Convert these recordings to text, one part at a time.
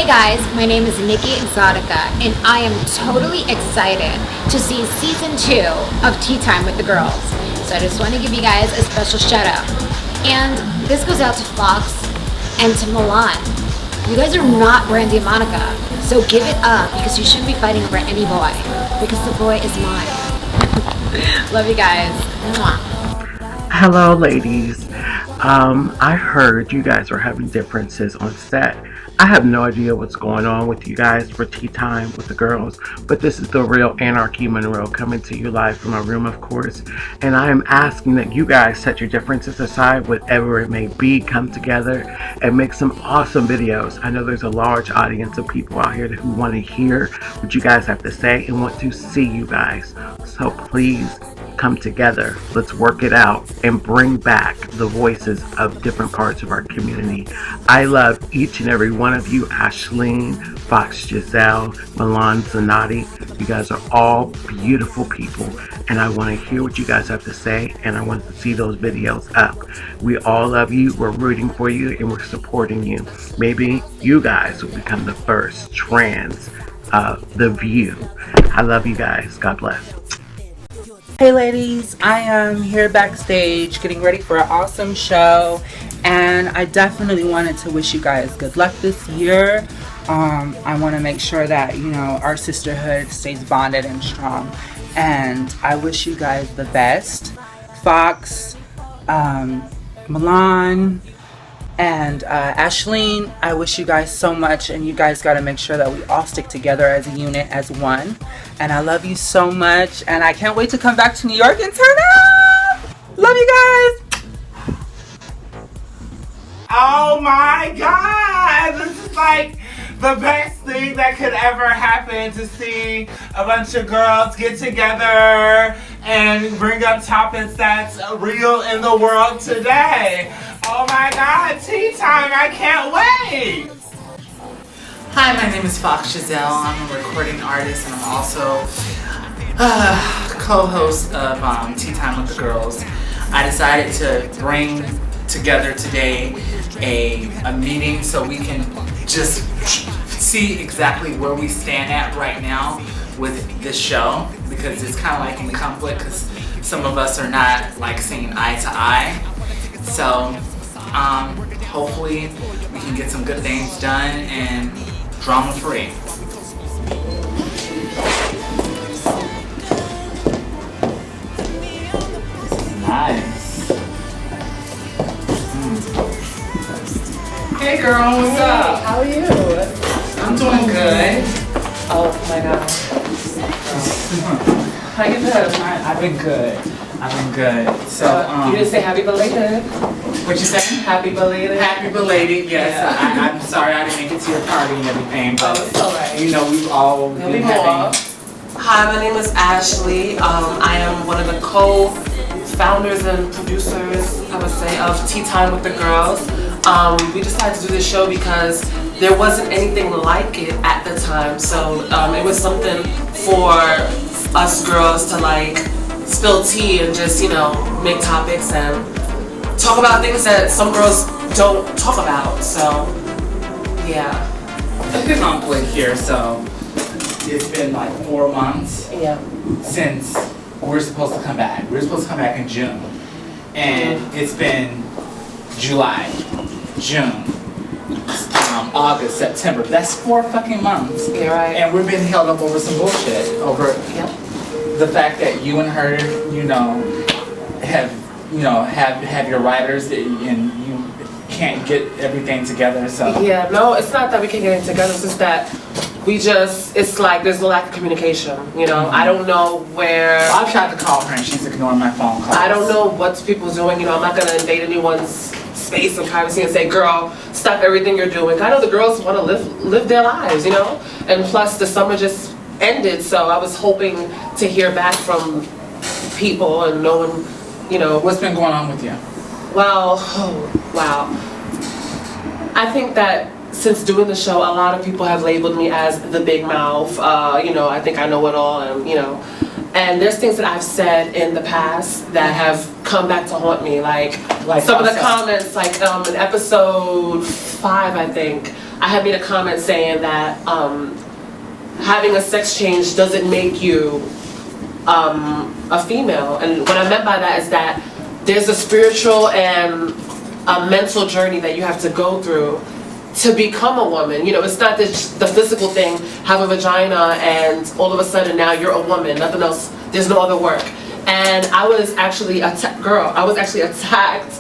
Hey guys, my name is Nikki Exotica, and I am totally excited to see season 2 of Tea Time with the Girls. So I just want to give you guys a special shout out. And this goes out to Fox and to Milan. You guys are not Brandy and Monica, so give it up because you shouldn't be fighting over any boy because the boy is mine. Love you guys. Mwah. Hello, ladies. I heard you guys are having differences on set. I have no idea what's going on with you guys for Tea Time with the Girls, but this is the real Anarchy Monroe coming to you live from my room, of course. And I am asking that you guys set your differences aside, whatever it may be, come together and make some awesome videos. I know there's a large audience of people out here who want to hear what you guys have to say and want to see you guys. So please come together. Let's work it out and bring back the voices of different parts of our community. I love each and every one of you. Ashleen, Fox Giselle, Milan Zanatti. You guys are all beautiful people, and I want to hear what you guys have to say, and I want to see those videos up. We all love you. We're rooting for you, and we're supporting you. Maybe you guys will become the first trans The View. I love you guys. God bless. Hey ladies, I am here backstage getting ready for an awesome show, and I definitely wanted to wish you guys good luck this year. I want to make sure that, you know, our sisterhood stays bonded and strong, and I wish you guys the best. Fox, Milan, and Ashleen, I wish you guys so much, and you guys got to make sure that we all stick together as a unit, as one. And I love you so much, and I can't wait to come back to New York and turn up. Love you guys. Oh my God, this is like the best thing that could ever happen, to see a bunch of girls get together and bring up topics that's real in the world today. Oh my God, Tea Time, I can't wait. Hi, my name is Fox Giselle. I'm a recording artist, and I'm also co-host of Tea Time with the Girls. I decided to bring together today a meeting so we can just see exactly where we stand at right now with this show, because it's kind of like in conflict because some of us are not like seeing eye to eye. So hopefully we can get some good things done and drama free. Nice. Hey girl, what's up? How are you? I'm doing good. Oh my god. How you been? I've been good. So you didn't say happy belated. What you saying? Happy belated. Happy belated, yes. Yeah. I'm sorry I didn't make it to your party and everything, but it's alright. you know we've all There'll been be more. having. Hi, my name is Ashley. I am one of the co-founders and producers, I would say, of Tea Time with the Girls. We decided to do this show because there wasn't anything like it at the time, so it was something for us girls to like spill tea and just, you know, make topics and talk about things that some girls don't talk about. So yeah. It's conflict here, so it's been like 4 months since we're supposed to come back. We were supposed to come back in June, and it's been July, June, August, September. That's 4 fucking months. Yeah, right. And we've been held up over some bullshit over the fact that you and her, you know, have your writers and you can't get everything together. So yeah, no, it's not that we can't get it together. It's just that it's like there's a lack of communication. You know, I don't know where. I've tried to call her and she's ignoring my phone calls. I don't know what people doing. You know, I'm not gonna invade anyone's space and privacy and say, girl, stop everything you're doing. I know the girls want to live their lives, you know, and plus the summer just ended, so I was hoping to hear back from people and knowing, you know. What's been going on with you? Well, wow. I think that since doing the show, a lot of people have labeled me as the big mouth. You know, I think I know it all, and you know. And there's things that I've said in the past that have come back to haunt me. Like some of the comments, like in episode 5, I think, I had made a comment saying that having a sex change doesn't make you a female. And what I meant by that is that there's a spiritual and a mental journey that you have to go through to become a woman. You know, it's not the physical thing, have a vagina and all of a sudden now you're a woman, nothing else, there's no other work. And I was actually attacked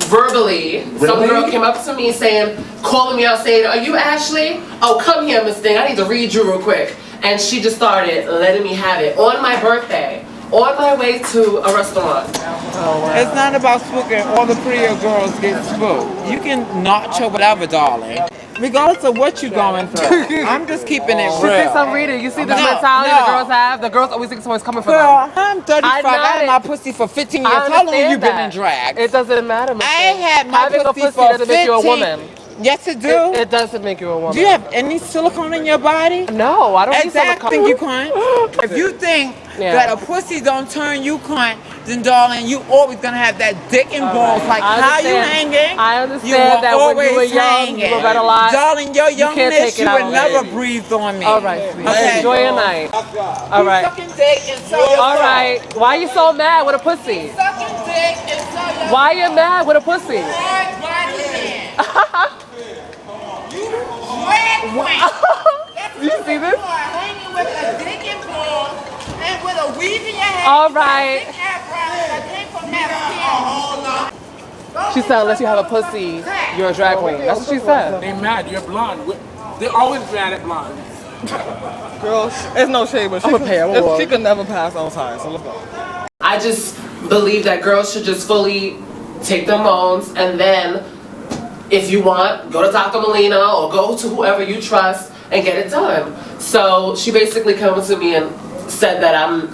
verbally. Really? Some girl came up to me saying, calling me out saying, "Are you Ashley? Oh, come here, Miss Thing, I need to read you real quick." And she just started letting me have it on my birthday, on my way to a restaurant. It's not about spooking. All the prettier girls get spooked. You can notch or whatever, darling. Regardless of what you're going through. I'm just keeping it real. She thinks I'm reading. You see the mentality the girls have? The girls always think someone's coming for Girl, them. I'm 35. I had my pussy for 15 years. How long have you been in drag? It doesn't matter. I had my Having pussy a pussy for doesn't make you a 15. woman. Yes, it do. It doesn't make you a woman. Do you have any silicone in your body? No, I don't need Exactly, silicone. you cunt. If you think that a pussy don't turn you cunt, then darling, you always gonna have that dick and balls. Like how you hanging? I understand you will that when you were always young, hanging. you were better alive. Darling, your You can't youngness, take it you out would on never me. breathe on me. All right, sweetie. Okay. Enjoy your night. All right. Sucking dick and so All right. Why you so mad with a pussy? Sucking dick and so Why you mad with a pussy? You see this? Hanging with a dick and balls and with a weave in your head. All right. She said unless you have a pussy, you're a drag queen. That's what she said. They mad. You're blonde. They're always mad at blondes. Girl, there's no shame, but she could never pass on time. So look up. I just believe that girls should just fully take their hormones, and then if you want, go to Dr. Melina or go to whoever you trust and get it done. So she basically came to me and said that I'm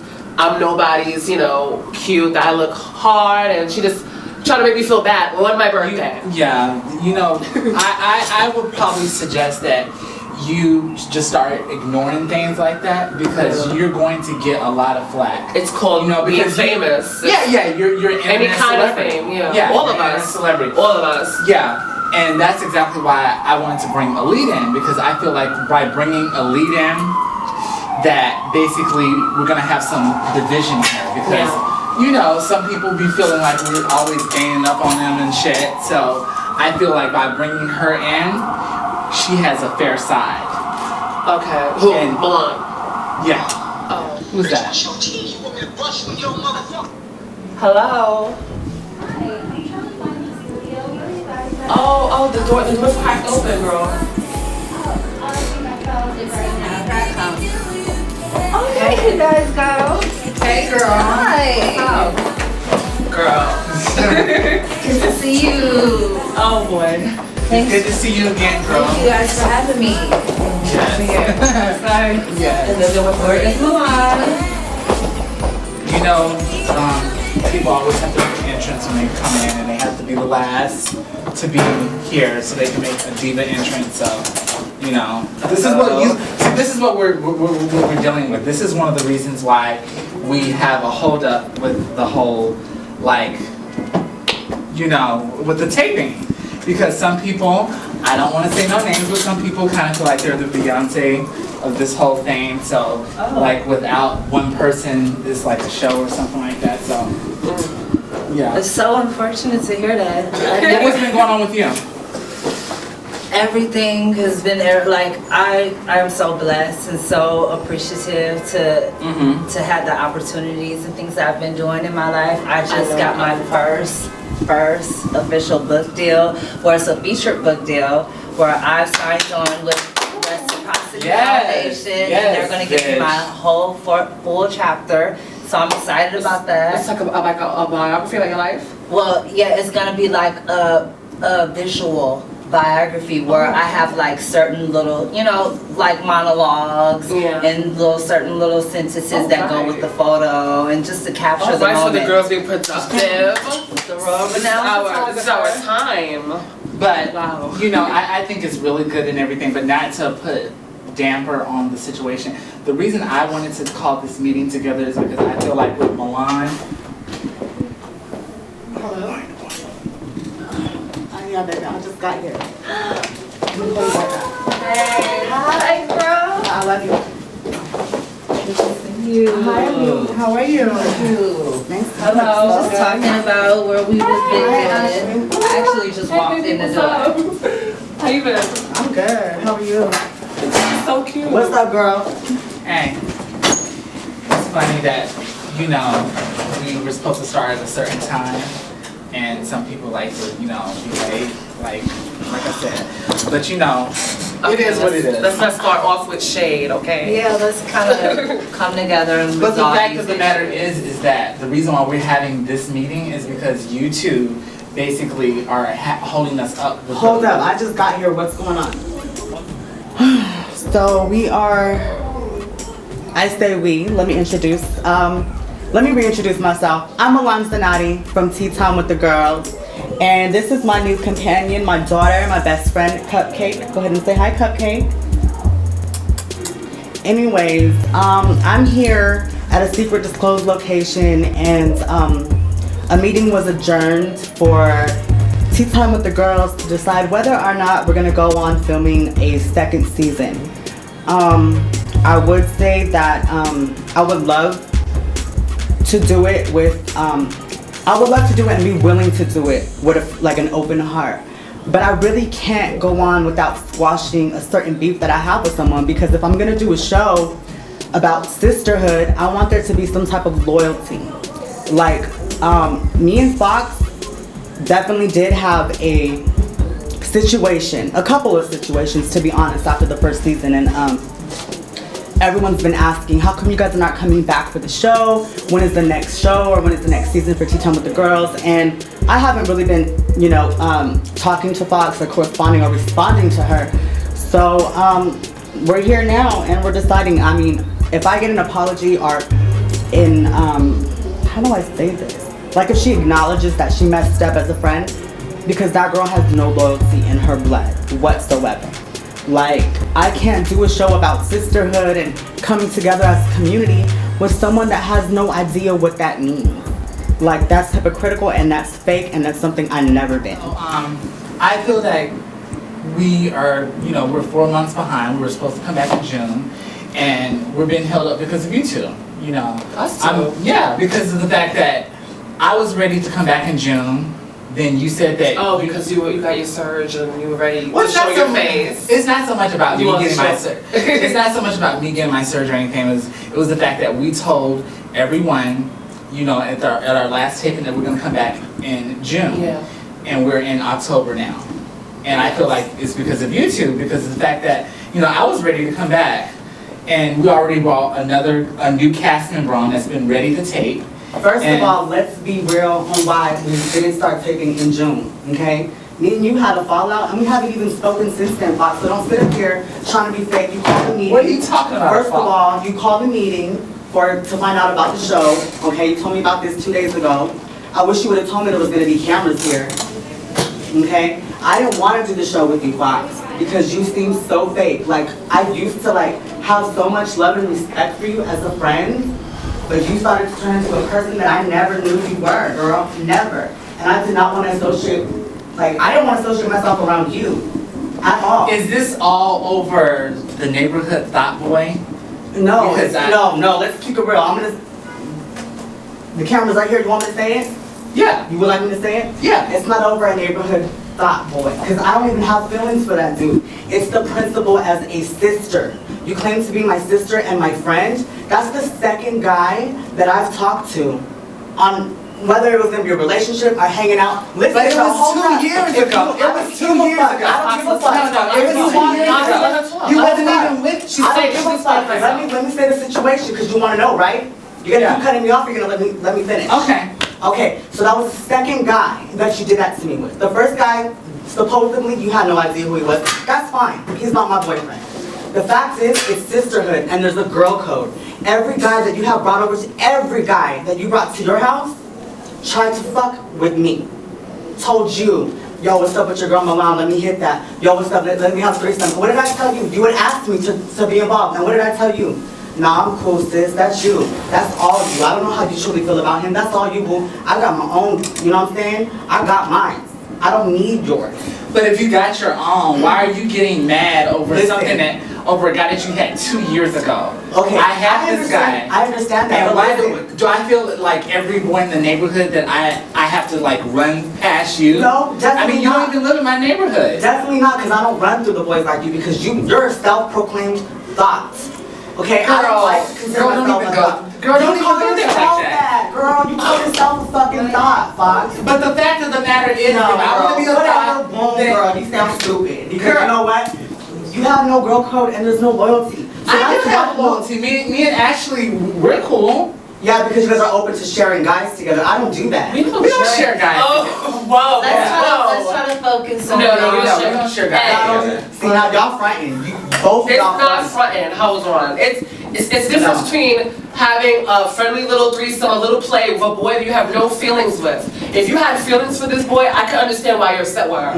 nobody's, you know, cute, that I look hard, and she just tried to make me feel bad on my birthday. You know, I would probably suggest that you just start ignoring things like that because you're going to get a lot of flack. It's called, you know, being famous. You're any kind of celebrity. fame. Yeah, all of us. Celebrity. All of us. Yeah. And that's exactly why I wanted to bring a lead in, because I feel like by bringing a lead in, that basically we're gonna have some division here, because you know, some people be feeling like we're always ganging up on them and shit. So I feel like by bringing her in, she has a fair side. Okay. Who? And blonde. Yeah. Oh. Who's that? Hello. Oh, the door's cracked open, girl. Oh, hey, you guys go. Hey, girl. Hi. Girl. Good to see you. Oh, boy. Thanks. Good to see you again, girl. Thank you guys for having me. Yes. Yes. And then where is Milan? You know, people always have to make an entrance when they come in, and they have to be the last to be here so they can make a diva entrance. So, you know, this is what we're dealing with. This is one of the reasons why we have a hold up with the whole, like, you know, with the taping. Because some people, I don't want to say no names, but some people kind of feel like they're the Beyonce of this whole thing. So, like, without one person, it's like a show or something like that. So, yeah. It's so unfortunate to hear that. What's been going on with you? Everything has been like I'm so blessed and so appreciative to have the opportunities and things that I've been doing in my life. I just got my first official book deal, where it's a featured book deal, where I've signed on with Reciprocity Foundation, and they're going to give me my whole full chapter. So I'm excited about that. It's like a biography of your life? Well, yeah, it's going to be like a visual biography where I have like certain little, you know, like monologues and certain little sentences that go with the photo, and just to capture the moment. So the girls being productive. This is our time. But, you know, I think it's really good and everything, but not to put damper on the situation. The reason I wanted to call this meeting together is because I feel like with Milan. Hello. Yeah, baby, I just got here. Hi, girl. I love you. Hi. How are you? Nice. Hello. Just talking about where we was visiting. I actually just walked in the door. How you been? I'm good. How are you? So cute. What's up, girl? Hey, it's funny that, you know, we were supposed to start at a certain time, and some people like to, you know, be late, like I said. But you know, it is what it is. Let's not start off with shade, okay? Yeah, let's kind of come together and But the resolve fact these of the matter issues. is that the reason why we're having this meeting is because you two basically are holding us up. With Hold up, I just got here. What's going on? So we are, I say we, let me reintroduce myself. I'm Alon Zanati from Tea Time with the Girls. And this is my new companion, my daughter, my best friend, Cupcake. Go ahead and say hi, Cupcake. Anyways, I'm here at a secret disclosed location, and a meeting was adjourned for Tea Time with the Girls to decide whether or not we're gonna go on filming a second season. I would say that I would love to do it with, I would love to do it and be willing to do it with like an open heart. But I really can't go on without squashing a certain beef that I have with someone, because if I'm gonna do a show about sisterhood, I want there to be some type of loyalty. Like, me and Fox definitely did have a situation, a couple of situations to be honest, after the first season, and everyone's been asking, how come you guys are not coming back for the show? When is the next show, or when is the next season for Tea Time with the Girls? And I haven't really been, you know, talking to Fox or corresponding or responding to her. So we're here now and we're deciding. I mean, if I get an apology or in, how do I say this? Like if she acknowledges that she messed up as a friend, because that girl has no loyalty in her blood whatsoever. Like, I can't do a show about sisterhood and coming together as a community with someone that has no idea what that means. Like, that's hypocritical and that's fake, and that's something I've never been. I feel like we are, you know, we're 4 months behind. We were supposed to come back in June, and we're being held up because of you two, you know. Us too? Yeah, because of the fact that I was ready to come back in June. Then you said that. Oh, because you got your surge and you were ready to show your face. It's not so much about me getting my surge. surge. It's not so much about me getting my surge or anything. It was the fact that we told everyone, you know, at our last taping that we're gonna come back in June. Yeah. And we're in October now. And I feel like it's because of you two, because of the fact that, you know, I was ready to come back, and we already brought a new cast member on that's been ready to tape. First of all, let's be real on why we didn't start taping in June, okay? Me and you had a fallout, and we haven't even spoken since then, Fox, so don't sit up here trying to be fake. You called the meeting. What are you talking about? First of all, you called the meeting to find out about the show, okay? You told me about this 2 days ago. I wish you would have told me there was going to be cameras here, okay? I didn't want to do the show with you, Fox, because you seem so fake. Like, I used to, like, have so much love and respect for you as a friend, but you started to turn into a person that I never knew you were, girl. Never. And I did not want to associate, like, I didn't want to associate myself around you at all. Is this all over the neighborhood thought boy? No, no, let's keep it real. The camera's right here. You want me to say it? Yeah. You would like me to say it? Yeah. It's not over a neighborhood thought boy, because I don't even have feelings for that dude. It's the principal as a sister. You claim to be my sister and my friend. That's the second guy that I've talked to on whether it was going to be a relationship or hanging out. Listen, But it was 2 years ago. It was 2 years ago. I don't give a fuck. It was 2 years ago. You wasn't even with. She I said don't give a fuck. Let me say the situation, because you want to know, right? You're gonna keep cutting me off. You're gonna let me finish. Okay. Okay. So that was the second guy that you did that to me with. The first guy, supposedly you had no idea who he was. That's fine. He's not my boyfriend. The fact is, it's sisterhood, and there's a girl code. Every guy that you have brought over to, every guy that you brought to your house, tried to fuck with me. Told you, yo, what's up with your girl Milan? Let me hit that. Yo, what's up? Let me have threesome. What did I tell you? You would ask me to be involved. And what did I tell you? Nah, I'm cool, sis. That's you. That's all you. I don't know how you truly feel about him. That's all you, boo. I got my own, you know what I'm saying? I got mine. I don't need yours. But if you got your own, why are you getting mad over Listen. something over a guy that you had 2 years ago? Okay, I have this guy. I understand that. And but why listen. do I feel like every boy in the neighborhood that I have to like run past you? No, definitely I mean, you not. don't even live in my neighborhood. Definitely not, because I don't run through the boys like you, because you're self-proclaimed thoughts. Okay, I don't like to consider myself a thought. Girl, don't even call go there yourself like that. Girl, you call yourself a fucking thought, Fox. But the fact of the matter is, if I want to be a thought, boom, then girl, you sound stupid. Because Girl. you know what? You have no girl code and there's no loyalty. So I that's do have why- loyalty. Me and Ashley, we're cool. Yeah, because you guys are open to sharing guys together. I don't do that. We don't share guys. Oh, whoa. Let's try to focus on No, we the don't share guys together. See, now y'all fronting. You both It's y'all not fronting. fronting. Hold on. It's difference between having a friendly little threesome, a little play with a boy that you have no feelings with. If you had feelings for this boy, I can understand why you're upset with her.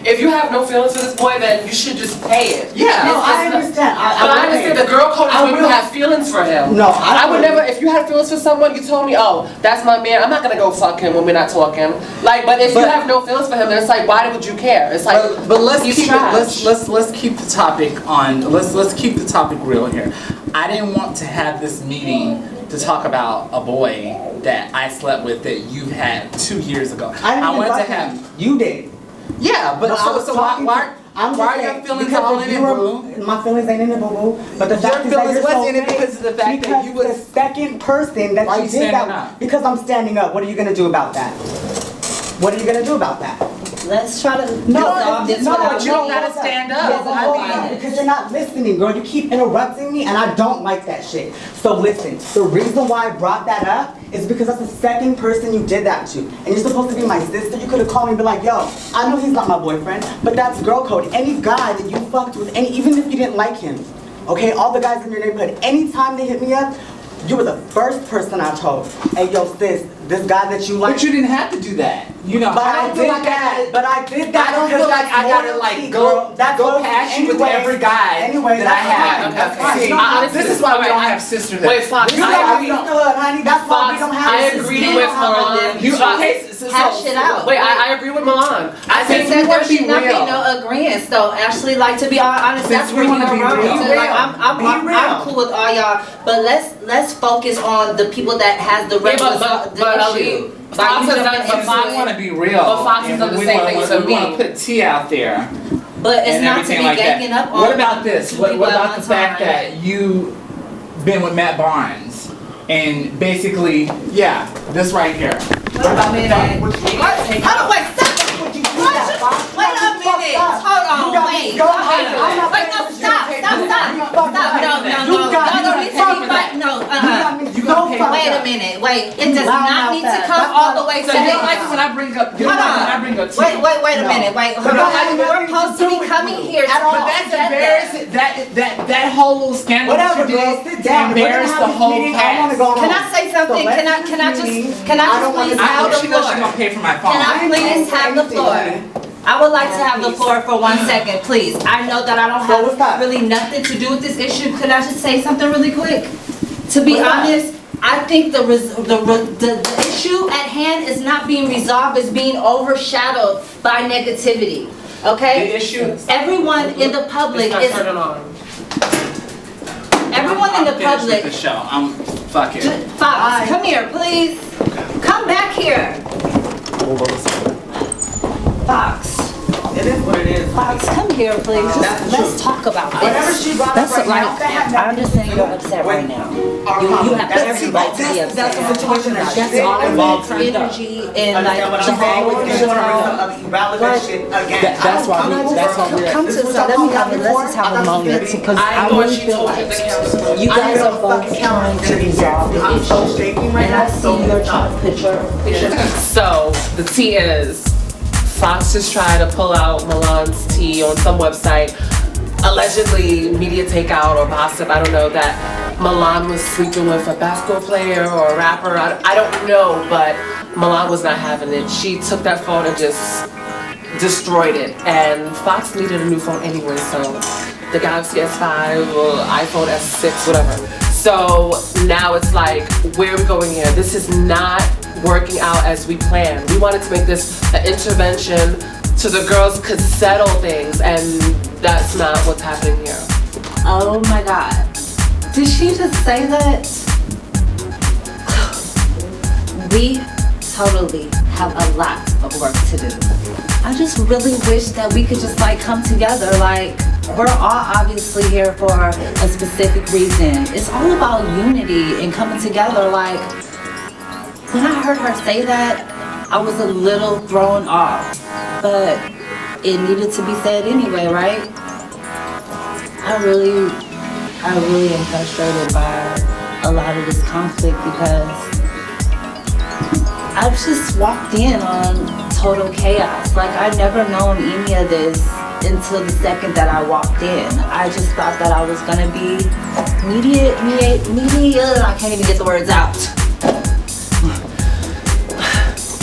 If you have no feelings for this boy, then you should just pay it. Yeah. No, I understand. But I understand the girl code is when you have feelings for him. No, I would never. If you had feelings for someone, you told me, oh, that's my man. I'm not gonna go fuck him when we're not talking. Like, but if you have no feelings for him, then it's like, why would you care? It's like, But let's he's keep trash. let's keep the topic on. Let's keep the topic real here. I didn't want to have this meeting to talk about a boy that I slept with that you had 2 years ago. I wanted to fuck have. him. You did. Yeah, but No, I was so talking why to- I'm just are saying, your feelings because all if in you it, were- boo? My feelings ain't in it, boo boo. But the Your fact is that feelings you're was so in it fake because of the fact that you because was- the second person that Why you you did standing that up? because I'm standing up. What are you gonna do about that? What are you gonna do about that? Let's try to No, resolve this without but you don't gotta stand up. Yes, I hold mean- on, because you're not listening, girl. You keep interrupting me, and I don't like that shit. So listen, the reason why I brought that up is because that's the second person you did that to. And you're supposed to be my sister. You could have called me and be like, yo, I know he's not my boyfriend, but that's girl code. Any guy that you fucked with, even if you didn't like him, okay, all the guys in your neighborhood, anytime they hit me up, you were the first person I told. Hey, yo, sis, this guy that you like. But you didn't have to do that. You know, But I don't feel did like that. But I did that. I don't because feel like I that's gotta loyalty, like girl. go past you with Anyway, every guy anyway, that I that's have. fine. That's fine. See, You don't have this to. is why we don't have sisterhood. Wait, Fox, You I got agree. sisterhood, honey. That's why we Fox, don't have I this. agree with Milan. You Fox, okay? hash it out. Wait, I agree with Milan. I think that there should not be real. no agreements though. Actually, like to be honest, that's where we you wanna go be wrong. real. So, like, I'm real. cool with all y'all, but let's focus on the people that has the real the issue. Fox has done But I want to be real. But Fox has and done the we same wanna- thing to We want me. to put tea out there. But it's and not to everything be like ganging that. up on. What about this? two What people at about one the fact time. that you been with Matt Barnes and basically, yeah, this right here. Wait a minute. Hold on, wait, stop. Wait a minute. Hold on, wait. Wait, no, stop. No, wait a minute. Wait, it does not need to come all the way to So you don't this. like it when I bring up. You don't Hold like it when I on. bring up tea. Wait a minute. Wait, hold on. We're supposed to be coming here to But that's embarrassing. That whole little scandal Whatever, that you girl. did Sit down. embarrassed the whole I want to cast. go home. Can I say something? So Can I let's just meeting. please I have hope the she knows floor? she's gonna pay for my phone. Can I please have the floor? I would like to have the floor for 1 second, please. I know that I don't what's that? have really nothing to do with this issue. Could I just say something really quick? To be What's that? honest, I think the issue at hand is not being resolved, it's being overshadowed by negativity. Okay? The issue. Everyone in the public It's is not turning on. everyone in the I'm finished public. with the show. I'm fucking. Fox, come here, please. Come back here. Fox. It is what it is. Fox, come here, please. Let's talk about this. Whatever she brought up That's right right. now, that had I nothing understand to you're do upset with right now. our You problem. have That's- every right to be upset. That's the situation that she's That's in. all involved. the energy and like Understand what the I'm saying? whole You want to bring some other irrelevant shit again. That's why we. That's why we're. Come to This is what let y'all me have talking let's for? just have I a thought you moment was gonna be- because I I know really she feel told you like the camera. you I guys know are the both fucking camera trying is to gonna be resolve the I'm so issue. shaking right And now. I see your picture. So the tea is Fox just tried to pull out Milan's tea on some website, allegedly media takeout or gossip. I don't know that Milan was sleeping with a basketball player or a rapper. I don't know, but Milan was not having it. She took that phone and just destroyed it. And Fox needed a new phone anyway, so the Galaxy S5 or iPhone S6, whatever. So now it's like, where are we going here? This is not working out as we planned. We wanted to make this an intervention so the girls could settle things, and that's not what's happening here. Oh my God. Did she just say that? We totally have a lot of work to do. I just really wish that we could just like come together. Like, we're all obviously here for a specific reason. It's all about unity and coming together. Like, when I heard her say that, I was a little thrown off, but it needed to be said anyway, right? I really am frustrated by a lot of this conflict because I've just walked in on total chaos. Like, I never known any of this until the second that I walked in. I just thought that I was gonna be I can't even get the words out.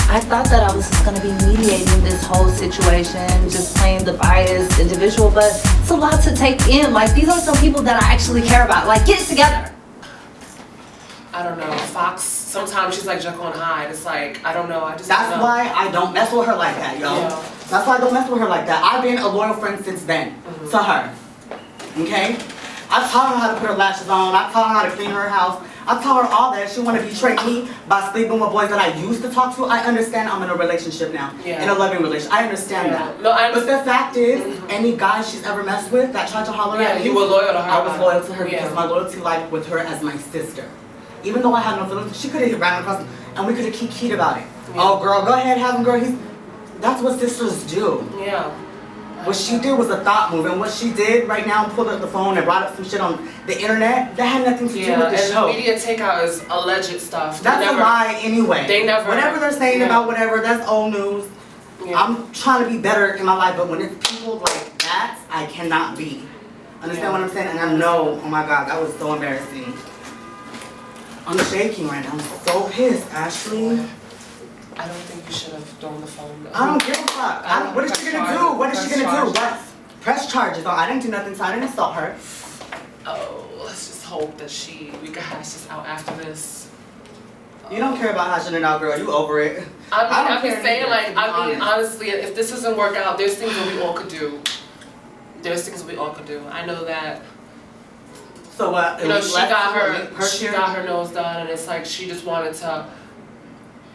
I thought that I was just gonna be mediating this whole situation, just playing the biased individual, but it's a lot to take in. Like, these are some people that I actually care about. Like, get it together. I don't know. Fox, sometimes she's like Jekyll and Hyde. It's like, I don't know. That's why I don't mess with her like that, yo. Yeah. That's why I don't mess with her like that. I've been a loyal friend since then to her. Okay? I've taught her how to put her lashes on. I've taught her how to clean her house. I've taught her all that. She want to betray me by sleeping with boys that I used to talk to. I understand I'm in a relationship now. Yeah. In a loving relationship. I understand that. No, but the fact is, any guy she's ever messed with that tried to holler at me, you were loyal to her. I was loyal to her because my loyalty lied with her as my sister. Even though I had no feelings, she could have ran across and we could have kikied about it. Yeah. Oh girl, go ahead, have him, girl. That's what sisters do. Yeah. What she did was a thought move, and what she did right now, pulled up the phone and brought up some shit on the internet, that had nothing to do with the show. The media takeout is alleged stuff. That's a lie anyway. They never. Whatever they're saying about whatever, that's old news. Yeah. I'm trying to be better in my life, but when it's people like that, I cannot be. Understand what I'm saying? And I know, oh my God, that was so embarrassing. I'm shaking right now. I'm so pissed, Ashley. I don't think you should have thrown the phone. I don't give a fuck. What is she gonna do? What is she gonna do? What? Press charges. Oh, I didn't do nothing, so I didn't assault her. Oh, let's just hope that we can hash this out after this. You don't care about hashing it out, girl. You over it. I'm just saying, like, honestly, if this doesn't work out, there's things that we all could do. I know that. So what? You know, she got her nose done, and it's like she just wanted to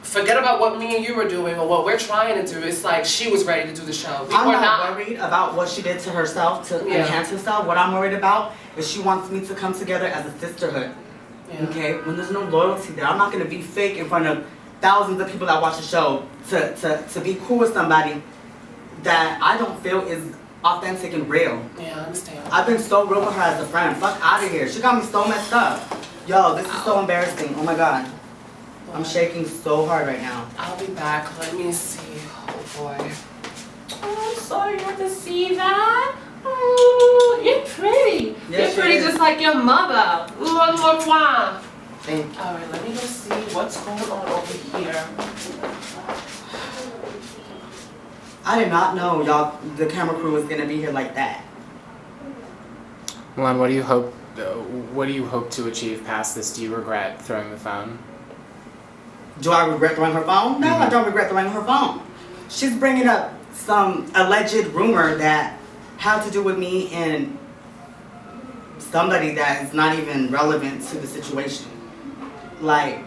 forget about what me and you were doing or what we're trying to do. It's like she was ready to do the show. I'm not worried about what she did to herself to enhance herself. What I'm worried about is she wants me to come together as a sisterhood. Yeah. Okay? When there's no loyalty there, I'm not gonna be fake in front of thousands of people that watch the show to be cool with somebody that I don't feel is authentic and real. Yeah, I understand. I've been so real with her as a friend. Fuck out of here. She got me so messed up. Yo, this is so embarrassing. Oh my God. I'm shaking so hard right now. I'll be back. Let me see. Oh boy. Oh, I'm sorry you had to see that. Oh, you're pretty. Yes, you're pretty just like your mother. Thank you. Alright, let me go see what's going on over here. I did not know y'all, the camera crew was gonna be here like that. Milan, what do you hope to achieve past this? Do you regret throwing the phone? Do I regret throwing her phone? No, I don't regret throwing her phone. She's bringing up some alleged rumor that had to do with me and somebody that is not even relevant to the situation. Like,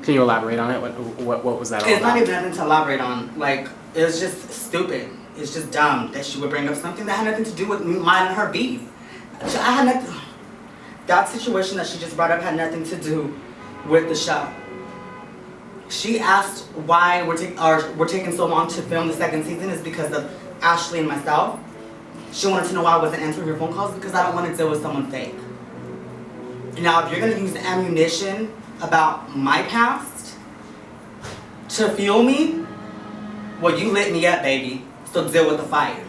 can you elaborate on it? What was that all about? It's not even nothing to elaborate on. Like, it was just stupid. It's just dumb that she would bring up something that had nothing to do with mine and her beef. I had nothing. That situation that she just brought up had nothing to do with the show. She asked why we're taking so long to film the second season is because of Ashley and myself. She wanted to know why I wasn't answering her phone calls because I don't want to deal with someone fake. Now, if you're gonna use ammunition about my past to fuel me, well, you lit me up, baby. So deal with the fire.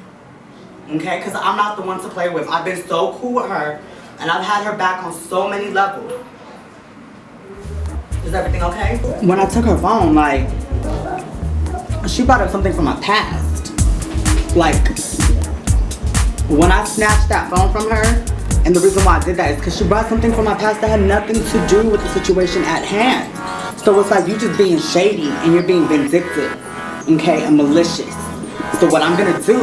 Okay? Because I'm not the one to play with. I've been so cool with her, and I've had her back on so many levels. Is everything okay? When I took her phone, like, she brought up something from my past. Like, when I snatched that phone from her, and the reason why I did that is because she brought something from my past that had nothing to do with the situation at hand. So it's like you just being shady and you're being vindictive, okay, and malicious. So what I'm gonna do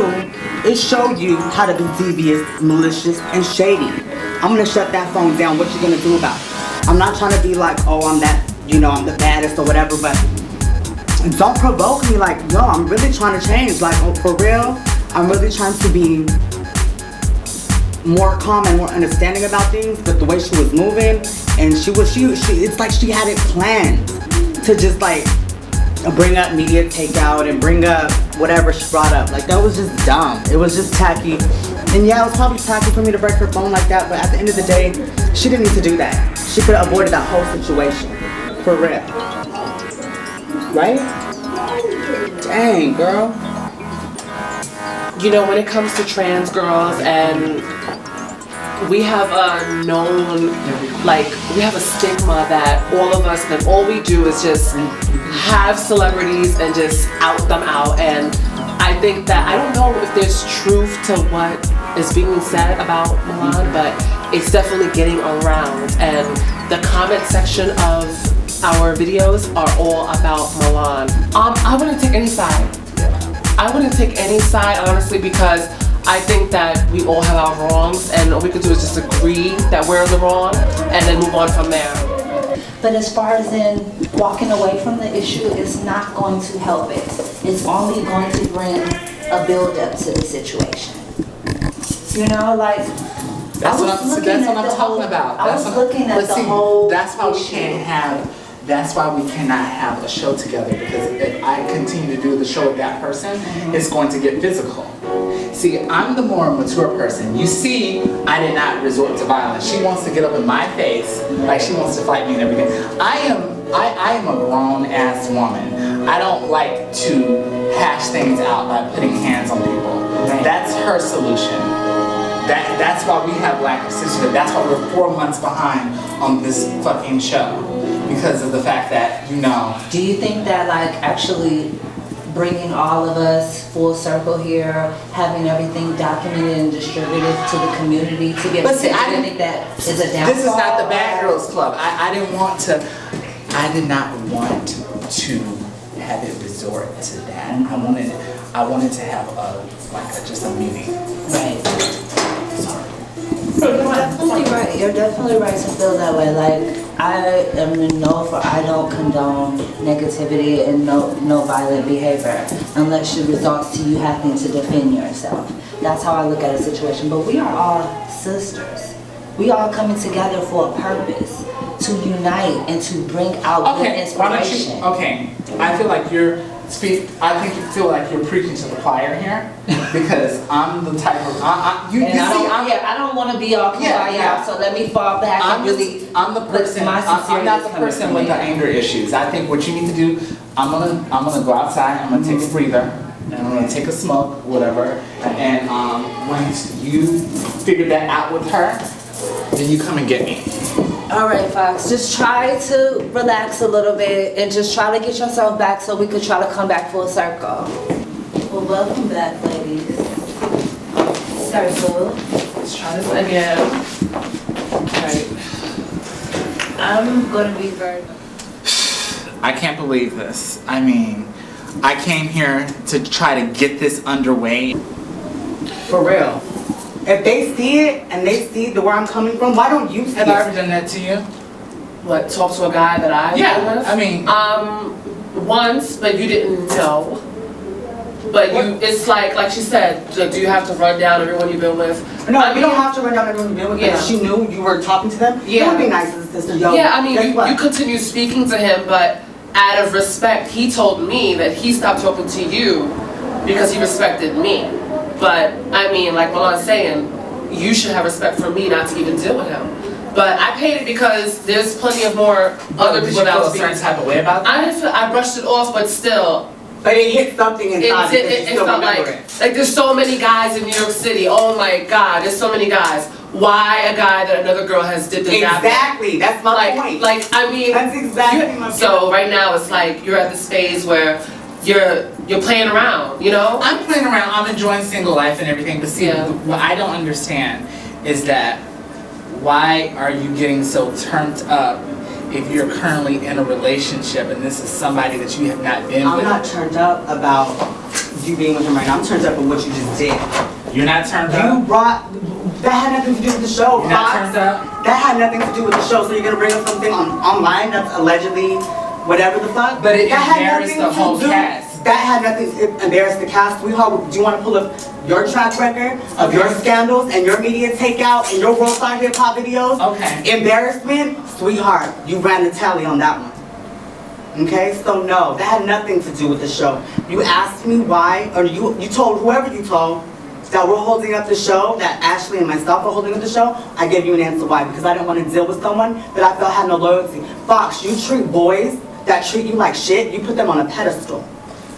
is show you how to be devious, malicious, and shady. I'm gonna shut that phone down. What you gonna do about it? I'm not trying to be like, oh, I'm that, you know, I'm the baddest or whatever, but don't provoke me like, yo, I'm really trying to change. Like, oh, for real, I'm really trying to be more calm and more understanding about things. But the way she was moving, and she it's like she had it planned to just like bring up media takeout and bring up whatever she brought up. Like, that was just dumb. It was just tacky. And yeah, it was probably tacky for me to break her phone like that, but at the end of the day, she didn't need to do that. She could have avoided that whole situation. For real. Right? Dang, girl. You know, when it comes to trans girls, and we have a known, like, we have a stigma that all of us, that all we do is just have celebrities and just out them out. And I think that, I don't know if there's truth to what is being said about Milan, but it's definitely getting around. And the comment section of our videos are all about Milan. I wouldn't take any side. I wouldn't take any side, honestly, because I think that we all have our wrongs, and all we could do is just agree that we're in the wrong and then move on from there. But as far as in walking away from the issue, it's not going to help it. It's only going to bring a build-up to the situation. You know, like, That's what I'm talking about. That's why we can't have. That's why we cannot have a show together, because if I continue to do the show with that person, it's going to get physical. See, I'm the more mature person. You see, I did not resort to violence. She wants to get up in my face, like she wants to fight me and everything. I am a grown ass woman. I don't like to hash things out by putting hands on people. That's her solution. That's why we have lack of sisterhood. That's why we're 4 months behind on this fucking show. Because of the fact that, you know. Do you think that, like, actually bringing all of us full circle here, having everything documented and distributed to the community to get attention, I think that is a downfall? This is not the Bad Girls Club. I did not want to have it resort to that. I wanted to have just a meeting. Right. You're definitely right. You're definitely right to feel that way. Like, I don't condone negativity and no violent behavior unless it results to you having to defend yourself. That's how I look at a situation. But we are all sisters. We all coming together for a purpose, to unite and to bring out good inspiration. I feel like you feel like you're preaching to the choir here, because I'm the type of I don't want to be all quiet, so let me fall back I'm the person. I'm not the person with the anger issues. I think what you need to do, I'm gonna go outside. I'm gonna take a breather, and I'm gonna take a smoke, whatever. And once you figure that out with her, then you come and get me. All right, Fox, just try to relax a little bit and just try to get yourself back so we could try to come back full circle. Well, welcome back, ladies. Circle. Let's try this again. Right. I'm going to be very... I can't believe this. I mean, I came here to try to get this underway. For real. If they see it and they see where I'm coming from, why don't you see it? Have I ever done that to you? What, talk to a guy that I've been with? I mean... once, but you didn't know. But it's like she said, like, do you have to run down everyone you've been with? No, you don't have to run down everyone you've been with. If she knew you were talking to them, it would be nice as a sister. Yo, yeah, I mean, you continue speaking to him, but out of respect, he told me that he stopped talking to you because he respected me. But, I mean, like Milan's saying, you should have respect for me not to even deal with him. But I paid it because there's plenty of more other people that was certain type of way about that? I brushed it off, but still. But it hit something inside it felt like there's so many guys in New York City. Oh my God, there's so many guys. Why a guy that another girl has dipped in? Exactly, that's my point. Like, I mean, that's exactly my point. So right now it's like you're at this phase where you're playing around, you know? I'm playing around. I'm enjoying single life and everything. But see, what I don't understand is that why are you getting so turned up if you're currently in a relationship and this is somebody that you have not been with? I'm not turned up about you being with him right now. I'm turned up with what you just did. You're not turned You up? brought, that had nothing to do with the show, You're not Fox. turned up? That had nothing to do with the show, so you're gonna bring up something online that's allegedly whatever the fuck? But it that had embarrassed nothing the whole to do, cast. That had nothing to embarrass the cast. Do you want to pull up your track record of your scandals and your media takeout and your worldwide hip hop videos? Okay. Embarrassment, sweetheart, you ran the tally on that one. Okay, so no, that had nothing to do with the show. You asked me why, or you told whoever you told that we're holding up the show, that Ashley and myself are holding up the show. I gave you an answer why, because I didn't want to deal with someone that I felt had no loyalty. Fox, you treat boys that treat you like shit, you put them on a pedestal.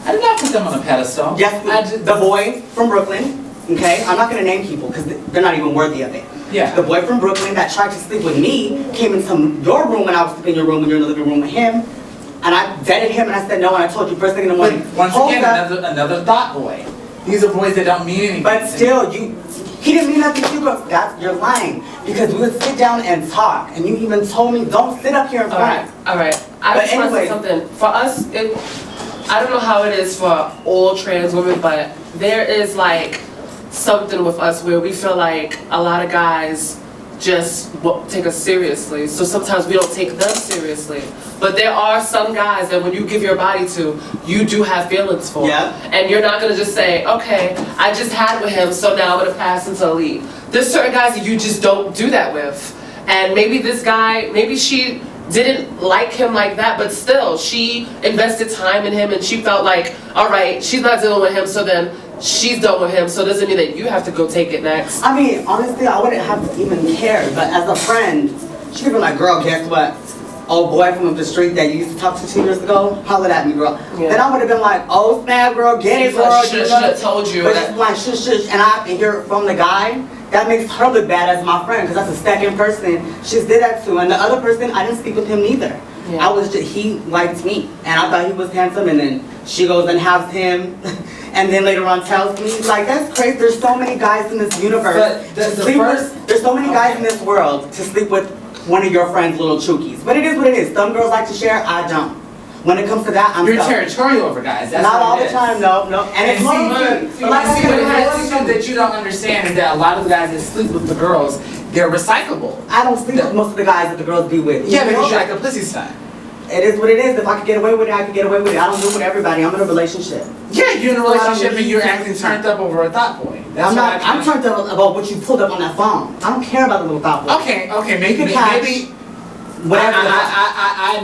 I did not put them on a pedestal. Yes, the boy from Brooklyn, okay? I'm not gonna name people because they're not even worthy of it. Yeah. The boy from Brooklyn that tried to sleep with me came into your room when I was sleeping in your room when you're in the living room with him. And I vetted him and I said no, and I told you first thing in the morning. But once again, another thought boy. These are boys that don't mean anything. But still, he didn't mean nothing to you, but you're lying. Because we would sit down and talk, and you even told me, don't sit up here in front. All right. I just want to say something. For us, I don't know how it is for all trans women, but there is like something with us where we feel like a lot of guys just won't take us seriously. So sometimes we don't take them seriously. But there are some guys that when you give your body to, you do have feelings for. Yeah. And you're not gonna just say, okay, I just had it with him, so now I'm gonna pass into a lead. There's certain guys that you just don't do that with. And maybe this guy, maybe she didn't like him like that, but still, she invested time in him and she felt like, all right, she's not dealing with him, so then she's done with him, so it doesn't mean that you have to go take it next. I mean, honestly, I wouldn't have to even care, but as a friend, she could be like, girl, guess what? Old boy from up the street that you used to talk to 2 years ago, hollered at me, girl. Yeah. Then I would have been like, oh, snap, girl, get it, She's girl. like, should have told you. But she's like, shush, shush, and I have to hear it from the guy. That makes her look bad as my friend, because that's the second person she's did that to. And the other person, I didn't speak with him neither. Yeah. He liked me, and I thought he was handsome, and then she goes and has him, and then later on tells me, like, that's crazy, there's so many guys in this universe. But There's so many guys in this world to sleep with one of your friends' little chookies. But it is what it is. Some girls like to share, I don't. When it comes to that, I'm You're selfish. territorial over guys. That's Not what all it the is. time, no. And it's loyalty. But like I said, that you don't understand is that a lot of the guys that sleep with the girls, they're recyclable. I don't sleep with most of the guys that the girls be with. Yeah, because you're like a pussy stunt. It is what it is. If I could get away with it, I could get away with it. I don't do it with everybody. I'm in a relationship. Yeah, you're in a So I don't relationship and need you're to- acting turned up over a thought boy. That's I'm turned up about what you pulled up on that phone. I don't care about the little thought boy. Okay, maybe whatever. I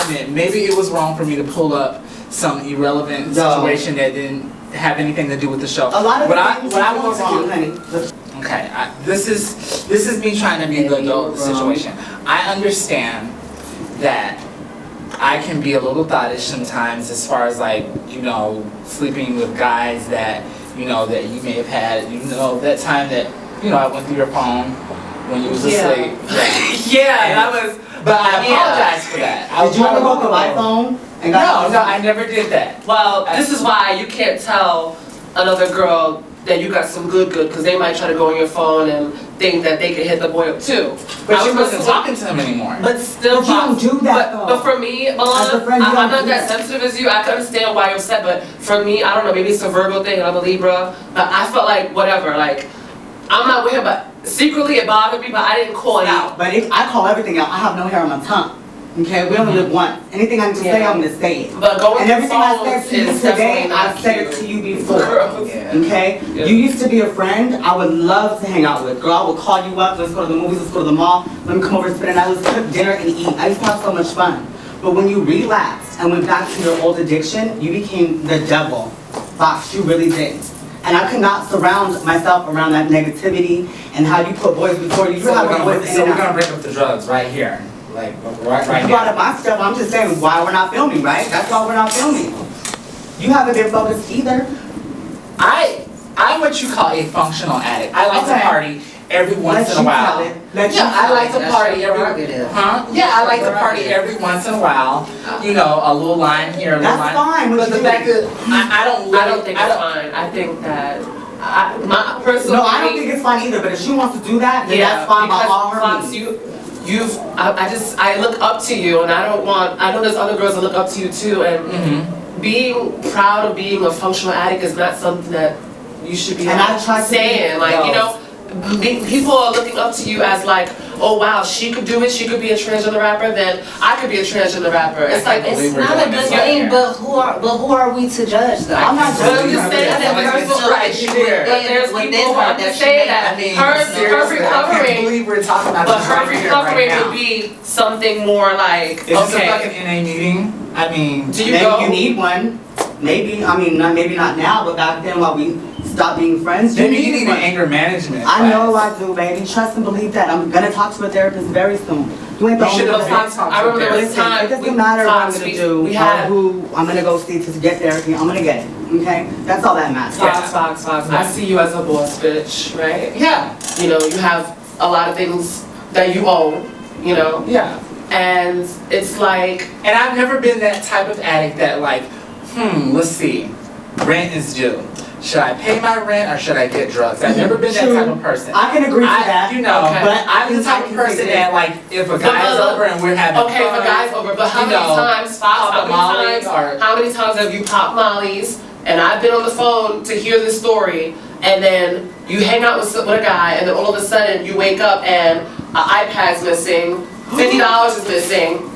admit, maybe it was wrong for me to pull up some irrelevant situation that didn't have anything to do with the show. A lot of what I things want wrong, to honey. do. Okay, this is me trying to be the adult of the situation. I understand that I can be a little thottish sometimes, as far as like sleeping with guys that that you may have had. That time that I went through your phone when you was asleep. Yeah, that was. But I apologize for that. Did you ever go to my phone? And No, I never did that. Well, this is why you can't tell another girl that you got some good, because they might try to go on your phone and think that they can hit the boy up too. But she wasn't talking to him anymore. But still, But you don't do that, though. But for me, As a Milan, friend, you I'm don't not do that that. sensitive as you. I can understand why you're upset, but for me, I don't know, maybe it's a Virgo thing and I'm a Libra, but I felt like whatever, like, I'm not with him, but secretly it bothered me, but I didn't call it out. But I call everything out. I have no hair on my tongue. Okay, we only live once. Anything I need to say, I'm gonna say it. But going And through everything I phones said to you is today, definitely not I've said it cute. to you before. Girls. Okay? Yeah. You used to be a friend I would love to hang out with. Girl, I would call you up, let's go to the movies, let's go to the mall, let me come over and spend a night, let's cook dinner and eat. I used to have so much fun. But when you relapsed and went back to your old addiction, you became the devil. Fox, you really did. And I could not surround myself around that negativity and how you put boys before you. So have we're boys in and gonna out. break up the drugs right here, like right You brought now. up my stuff, I'm just saying why we're not filming, right? That's why we're not filming. You haven't been focused either. I'm what you call a functional addict. I like to Okay. party every once Let in a you while. tell it. Let you Yeah, I tell like it. to That's party your every. prerogative. Huh? Yeah, I like to party every once in a while. A little line here, a little That's line. fine, what But you the do. fact that I don't think it's fine. I think that my personal. No, I don't think it's fine either, but if she wants to do that, then that's fine by because all her Fox, means. I look up to you, and I know there's other girls that look up to you too, and being proud of being a functional addict is not something that you should be And I try to saying. be- Like, you know, people are looking up to you as like, oh wow, she could do it, she could be a transgender rapper, then I could be a transgender rapper. It's like, It's not a good thing, but who are we to judge though? I'm not well, judging you her. say that there's people, Right, but there's within people who her have to that she say may that not be. her Seriously, I can't recovering, believe we're talking about but this her right here, recovering right would now. be something more like, Is this a okay, fucking NA meeting? I mean, do you Maybe go? you need one. Maybe, I mean, maybe not now, but back then while we stopped being friends, maybe you needed need an one. anger management I know class. I do, baby. Trust and believe that. I'm gonna talk to a therapist very soon. You ain't the You only should have one. been talking I remember there was Listen, time. it doesn't matter what I'm times gonna do we or had who I'm gonna go see to get therapy. I'm gonna get it, okay? That's all that matters. Fox. I see you as a boss bitch, right? Yeah, You know, you have a lot of things that you own, you know, yeah. and it's like, And I've never been that type of addict that like, let's see, rent is due. Should I pay my rent or should I get drugs? I've never been that True. type of person. I can agree to that. You know, Okay. but I'm the type of I can person take that it. like, if a guy's over and we're having okay, if fun, a guy's over, but how you many know, times, Fox, pop a Molly or- how many times have you popped mollies, and I've been on the phone to hear this story, and then you hang out with a guy, and then all of a sudden you wake up and an iPad's missing, $50 is missing,